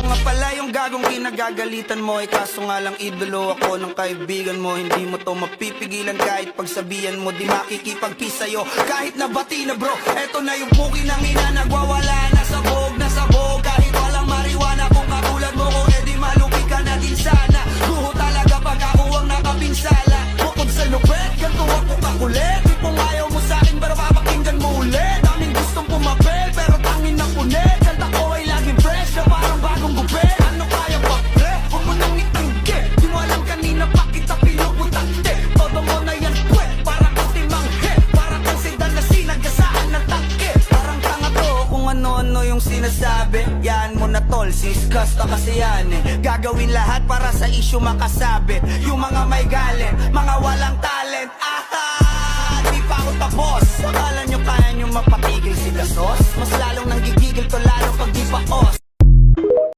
nga pala yung gagong kinagagalitan mo. Kaso nga lang idolo ako ng kaibigan mo. Hindi mo to mapipigilan kahit pagsabihan mo. Di makikipag-kiss sa'yo kahit nabati na bro. Eto na yung puki ng ina, nagwawala na sabog na sabog. Kahit walang mariwana, kung katulad mo ko, edi malupi ka na din sana. Guho talaga pag ako ang nakapinsala. Bukod sa lupet, ganito ako kakulit. Di kung ayaw mo sa'kin, pero papakinggan mo ulit. Daming gustong pumapel, pero tangin na punit. Kanta ko ay laging fresh, na parang bagong gupit. Ano kaya pa, pre? Huwag mo nang itanggi. Di mo alam kanina pa kita pinuputante. Todo mo na yan, pwet, para kang timanghe. Para kang sedan na sinagasaan ng tangke. Parang tanga to kung ano-ano yung sinasabi. Yan mo na tol, siskas na kasi yan eh. Gagawin lahat para sa issue makasabit. Yung mga may galit, mga walang talent. Aha! Di pa ako tapos. Akala nyo kaya nyo mapatigil si Dasos? Mas lalong nanggigigil to lalo pag di pa os.